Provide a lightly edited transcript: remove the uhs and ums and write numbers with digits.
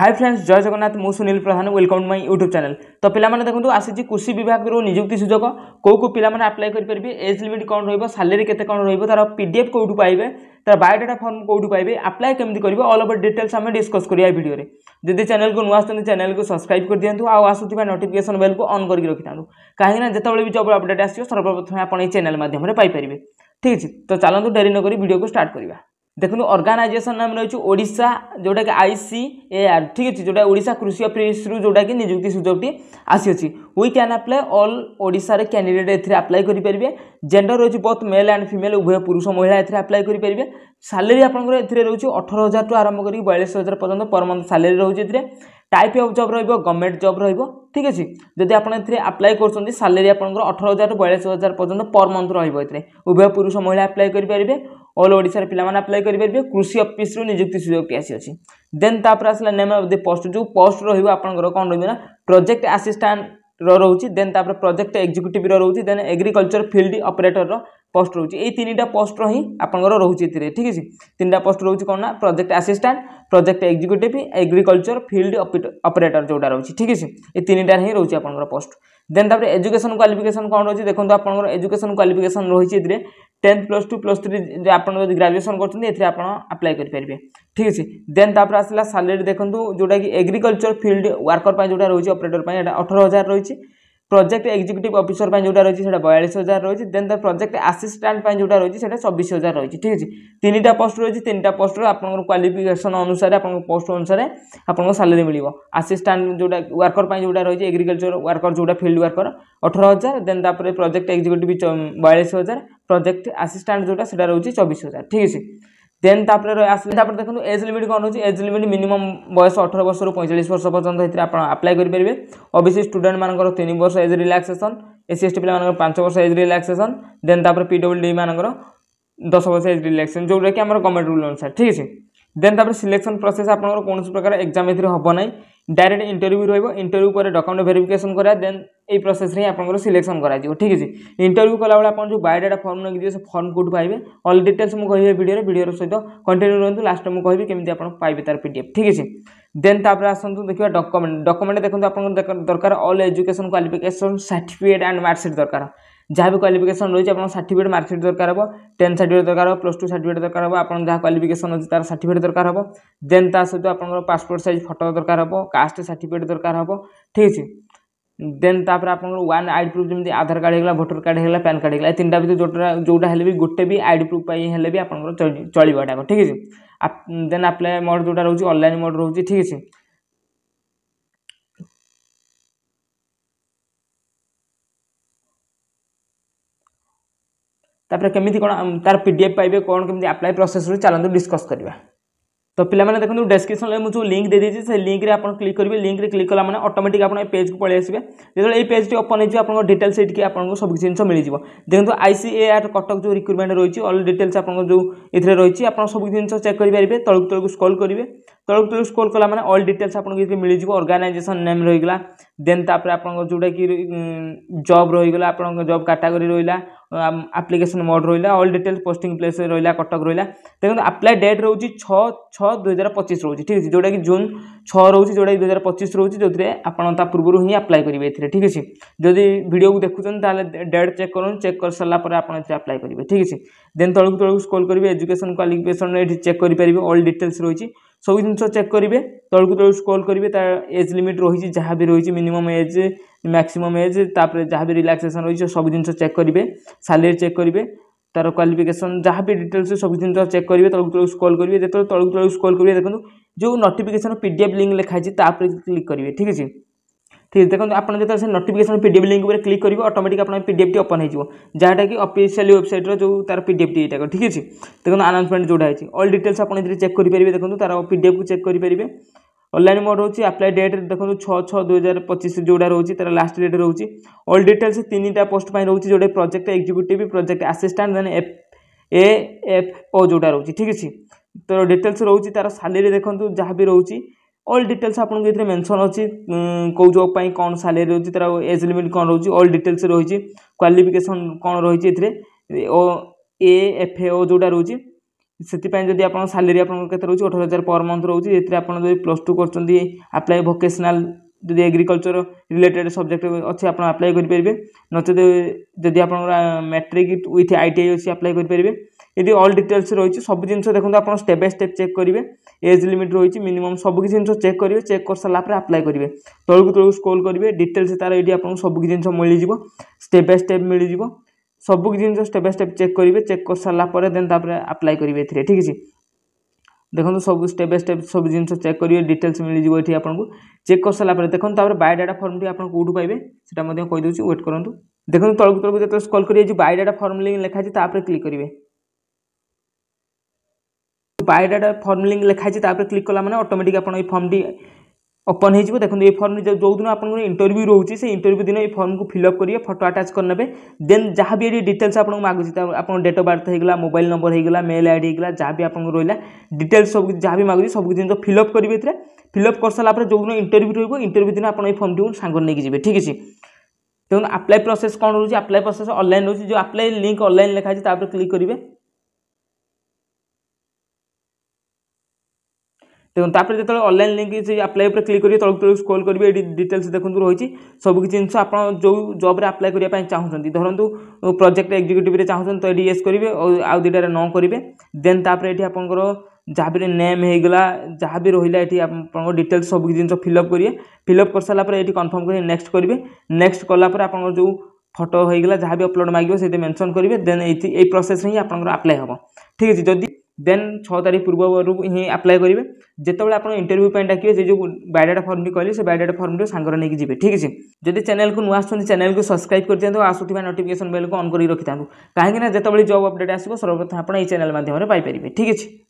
Hi friends जय जगन्नाथ मु Sunil Pradhan welcome to my YouTube channel. तो पिला माने देखंतु आसी कृषि विभाग रो नियुक्ति सुजोग को पिला माने अप्लाई कर परिबे, एज लिमिट कोन रहइबो, सैलरी केते कोन रहइबो, तार पीडीएफ कोठु पाइबे, तार बायोडाटा फॉर्म कोठु पाइबे, अप्लाई केमति करिवो ऑल ओवर डिटेल्स हमें डिस्कस करिया वीडियो रे। जदि चैनल को नुआ आछन चैनल को सब्सक्राइब कर दियंतु आ आसुथिबा नोटिफिकेशन बेल को ऑन करके रखितांतु, काहे ना जेतेबेले भी जब अपडेट आसीयो सर्वप्रथम आपण ए चैनल माध्यम रे पाइ परिबे। ठीक अछि, तो चलंतु देरी न करी वीडियो को स्टार्ट करिवा। देखो ऑर्गेनाइजेशन नाम रही ओडिशा जोटा कि ICAR। ठीक अच्छे, जोटा ओडिशा कृषि ऑफिस रु जोटा कि नियुक्ति सुजोगटी आसी अछि। We can apply all Odisha रे कैंडिडेट एथिरे अप्लाई करि परिबे। जेंडर रही बोथ मेल एंड फीमेल उभय पुरुष महिला एथिरे अप्लाई करि परिबे। सैलरी आपनकर एथिरे रही 18,000 टू आरंभ करी 42,000 पर्यंत पर मंथ सैलरी रही एथिरे। टाइप ऑफ जॉब रहिबो गवर्नमेंट जॉब रहिबो। ठीक अछि, जदि आपण एथिरे अप्लाई करछन्ती सैलरी आपनकर 18,000 टू 42,000 पर्यंत पर मंथ रहिबो। एथिरे उभय पुरुष महिला अप्लाई करि परिबे। ऑल ओडिशा रे पिला माने अप्लाई करि परिबे। कृषि ऑफिस रु नियुक्ति सुजोगटी आसी अछि। देन तापर आसला नेम ऑफ द पोस्ट, जो पोस्ट रहिबो आपनकर कोन रहिबो ना प्रोजेक्ट असिस्टेंट रोचे। देन तापर प्रोजेक्ट एग्जीक्यूटिव रोचे। देन एग्रीकल्चर फील्ड ऑपरेटर रो पोस्ट रोचे। ए तीनटा पोस्ट रही आपनकर रोचे एथिरे। ठीक अछि, तीनटा पोस्ट रोचे कोन ना project assistant, project executive, agriculture field operator जोटा रोचे। ठीक अछि, ए तीनटा ही रोचे आपनकर पोस्ट। देन तापर एजुकेशन क्वालिफिकेशन कोन रोचे देखंतु आपनकर एजुकेशन क्वालिफिकेशन रोचे एथिरे 10 + 2 + 3 जे आपण जदि ग्रेजुएशन करछन्ती एथिरे आपण अप्लाई करि परिबे। ठीक अछि, देन तापर आसला सैलरी देखंतु जोटा कि एग्रीकल्चर फील्ड वर्कर पय जोटा रोचे ऑपरेटर पय एटा 18,000 रोचे। प्रोजेक्ट एग्जीक्यूटिव ऑफिसर पय जोटा रोचे सेटा 42,000 रोचे। देन द प्रोजेक्ट असिस्टेंट पय जोटा रोचे सेटा 24,000 रोचे। ठीक अछि, तीनटा पोस्ट रोचे। तीनटा पोस्ट रो आपन क्वालिफिकेशन अनुसार आपन पोस्ट अनुसार आपन सैलरी मिलिबो। असिस्टेंट जोटा वर्कर पय जोटा रोचे एग्रीकल्चर वर्कर जोटा फील्ड वर्कर 18,000। देन तापर प्रोजेक्ट एग्जीक्यूटिव 42,000। प्रोजेक्ट असिस्टेंट जोटा सेटा रोचे 24,000। ठीक अछि, देन तापर आसले तापर देखंतु एज लिमिट कोन होची। एज लिमिट मिनिमम बयस 18 वर्ष रु 45 वर्ष पर्यंत एथिरे आपण अप्लाई करि परिबे। ओबीसी स्टूडेंट मानकर 3 वर्ष एज रिलैक्सेशन, एससी पिला मानकर 5 वर्ष एज रिलैक्सेशन। देन तापर पीडब्ल्यूडी मानकर 10 वर्ष एज रिलैक्सेशन जोटा कि हमर गवर्नमेंट रूल अनुसार। ठीक अछि, देन तापर सिलेक्शन प्रोसेस आपनकर कोनोसी प्रकार एग्जाम एथिरे हबो नै, डायरेक्ट इंटरव्यू रहइबो। इंटरव्यू पर डॉक्यूमेंट वेरिफिकेशन करा, देन ए प्रोसेस रे आपनकर सिलेक्शन करा जिवो। ठीक अछि, इंटरव्यू कला बेला आपन जो बायोडाटा फॉर्म नै दियो से फॉर्म कोड पाइबे। ऑल डिटेल्स मु कहिबे वीडियो सहित कंटिन्यू रहंतु, लास्ट मु कहिबे केमिति आपन पाइबे तार पीडीएफ। ठीक अछि, देन तापर आसंतु देखिबा डॉक्यूमेंट देखंतु आपन दरकार all education qualification certificate and marksheet दरकार। जहाँ भी क्वालिफिकेशन रही है सर्टिफिकेट मार्कशीट दरकार हो, 10 सर्टिफिकेट दरकार हो, +2 सर्टिफिकेट दरकार हो, आपन जहाँ क्वालिफिकेशन अछि तार सर्टिफिकेट दरकार हो। देन ता सहित आपन पासपोर्ट साइज फोटो दरकार हो, कास्ट सर्टिफिकेट दरकार हो। ठीक अछि, देन तापर आपन वन आईडी प्रूफ जेमि आधार कार्ड हेला, वोटर कार्ड हेला, पैन कार्ड हेला, ए तीनटा भी जोटा हेले भी गोटे भी आईडी प्रूफ पाई हेले भी आपन चलिबो एटा। ठीक अछि, देन अप्लाई मोड जोटा रहउची ऑनलाइन मोड रहउची। ठीक अछि, तापर केमिति कोन तार पीडीएफ पाइबे, कोन केमिति अप्लाई प्रोसेस रो चलंतु डिस्कस करबा। तो पिला माने देखंतु डिस्क्रिप्शन ले मु जो लिंक दे देछि से लिंक रे आपन क्लिक करिवे। लिंक रे क्लिक कला माने ऑटोमेटिक आपन ए पेज को पळे आसीबे। जेतले ए पेज टी ओपन हेछि आपन डिटेल्स एट के आपन को सब किछ जिंस मिलि जिवो। देखंतु ICAR कटक जो रिक्रूटमेंट रहिछि ऑल डिटेल्स आपन जो इथरे रहिछि आपन सब किछ जिंस चेक करि परिबे। तळक स्क्रॉल करिवे, तळक स्क्रॉल कला माने ऑल डिटेल्स आपन को इथरे मिलि जिवो। ऑर्गेनाइजेशन नेम रहि गेला, देन तापर आपन जोटा कि जॉब रहि गेला, आपन जॉब कैटेगरी रहिला, एप्लीकेशन मोड रहिला, ऑल डिटेल्स पोस्टिंग प्लेस रहिला, कटक रहिला। देखंतु अप्लाई डेट रहउछि 6/6/2025 रहउछि। ठीक अछि, जोटा कि जून 6 रहउछि, जोटा कि 2025 रहउछि, जोथरे आपन ता पूर्वरु ही अप्लाई करिवे एथिरे। ठीक अछि, जदि वीडियो को देखुछन ताले डेट चेक करन, चेक कर सला पर आपन एथिरे अप्लाई करिवे। ठीक अछि, देन तळक स्क्रॉल करिवे, एजुकेशन क्वालिफिकेशन एठी चेक करि परिबे। ऑल डिटेल्स रहिछि, सब जिंस चेक करिवे। तळक स्क्रॉल करिवे, ता एज लिमिट रहिछि जहाँ भी रहिछि मिनिमम एज, मैक्सिमम एज, तापर जहाँ भी रिलैक्सेशन रहिछि सब जिंस चेक करिवे। सैलरी चेक करिवे, तार क्वालिफिकेशन जहाँ भी डिटेल्स सब जिंस चेक करिवे। तळक स्क्रॉल करिवे, जेतो तळक स्क्रॉल करिवे देखंतु जो नोटिफिकेशन पीडीएफ लिंक लिखा छै ता पर क्लिक करिवे। ठीक अछि, ठीक देखो आपन जत से नोटिफिकेशन पीडीएफ लिंक पर क्लिक करिवो ऑटोमेटिक आपन पीडीएफ टी ओपन हेजिवो, जहाटा कि ऑफिशियल वेबसाइट रो जो तार पीडीएफ टी एटा। ठीक अछि, देखो अनाउंसमेंट जोडा हेछि ऑल डिटेल्स आपन इधर चेक करि परिबे। देखो तार पीडीएफ को चेक करि परिबे। ऑनलाइन मोड होछि, अप्लाई डेट देखो 6/6/2025 जोडा रहउछि, तार लास्ट डेट रहउछि। ऑल डिटेल्स तीनटा पोस्ट पय रहउछि, जोडे project executive, project assistant, then AFO जोडा रहउछि। ठीक अछि, तो डिटेल्स रहउछि, तार सैलरी देखंतु जहाँ भी रहउछि ऑल डिटेल्स आपन इथरे मेंशन अछि, को जॉब पय कोन सैलरी रहउछि, तार एज लिमिट कोन रहउछि, ऑल डिटेल्स रहउछि। क्वालिफिकेशन कोन रहउछि इथरे AFO जोडा रहउछि, से जदि आप सालेरी आपके रोचे 18,000 पर मंथ रोचे ये आप +2 कर अप्लाई भोकेशनाल जदि एग्रीकल्चर रिलेटेड सब्जेक्ट अच्छे आप अप्लाई करेंगे नचेत जदि आप मैट्रिक विथ ITI अच्छी अप्लाई करेंगे ये ऑल डिटेल्स रही सब जिन देखो आप स्टेप बाय स्टेप चेक करेंगे एज लिमिट रही मिनिमम सब जिन चेक करेंगे चेक कर सारापर अप्लाई करेंगे तलू स्क्रोल करेंगे डिटेल्स तार ये आपको सब जिन मिल स्टेप बाय स्टेप मिल सब जिन स्टेप बाय स्टेप चेक करेंगे चेक कर सारापर देन अप्लाई करेंगे ठीक है देखो सब स्टेप बाय स्टेप सब जिन चेक करेंगे डिटेल्स मिल जाए आपको चेक कर सारापर देखो बायोडाटा फॉर्म टी आप कौटू पाइबे सेटा कहीदे वेट करूँ देखो तलू जो स्क्रॉल करिए बायोडाटा फॉर्म लिंक लिखाई क्लिक करेंगे बायोडाटा फॉर्म लिंक लिखाई क्लिक कला मैंने ऑटोमेटिक आप फॉर्म टी ओपन हो देखो ये फॉर्म जो दिन आप इंटरव्यू रोचे से इंटरव्यू दिन ये फॉर्म को फिलअप करिए फोटो अटैच करने देन जहाँ भी ये डिटेल्स आपको मागुच आप डेट ऑफ बर्थ होगा मोबाइल नंबर होगा मेल आईडी होगा जहाँ भी आपको रहा डिटेल्स सब जहाँ भी मागुच सब जिन फिलअप करेंगे फिलअप कर सारापर जो दिन इंटरव्यू रो इंटरव्यू दिन आप फॉर्म टी सांगर नहीं जी ठीक है देखो अप्लाई प्रोसेस कौन रोचे अप्लाई प्रोसेस ऑनलाइन रोचे जो अप्लाई लिंक ऑनलाइन लिखाई क्लिक करेंगे देखो जो ऑनलाइन लिंक से अप्लाई पर क्लिक करेंगे तलू स्क्रॉल करेंगे डिटेल्स देखो रही सब जिन आप जो जॉब अप्लाई करने चाहते धरतु प्रोजेक्ट एग्जीक्यूटिव चाहते तो ये येस करेंगे आउ दुटार न करेंगे देन तापर आपंकर जहाँ भी नेम होगा जहाँ भी रहा ये आप डिटेल्स सब जिन फिलअप करेंगे फिलअप कर सारापर ये कन्फर्म कर नेक्स्ट करेंगे नेक्स्ट कलापर आप जो फोटो होगा जहाँ भी अपलोड मांगे से मेंशन करेंगे देन ये प्रोसेस ही आप अप्लाई हम ठीक है जदि देन 6 तारीख पूर्व ही अप्लाई करेंगे जितेबाला आप इंटरव्यू डाकिए से जो बायोडाटा फॉर्म टी कहली से बायोडाटा फॉर्म टी सांगर नहीं जी ठीक है जदि चैनल को नुआ आसुँच चैनल को सब्सक्राइब कर दिखाँ आसुवा नोटिफिकेशन बेल को ऑन कर रखी था कहीं जितेबाला जॉब अपडेट आसो सर्वप्रथम आप चैनल माध्यम ठीक है।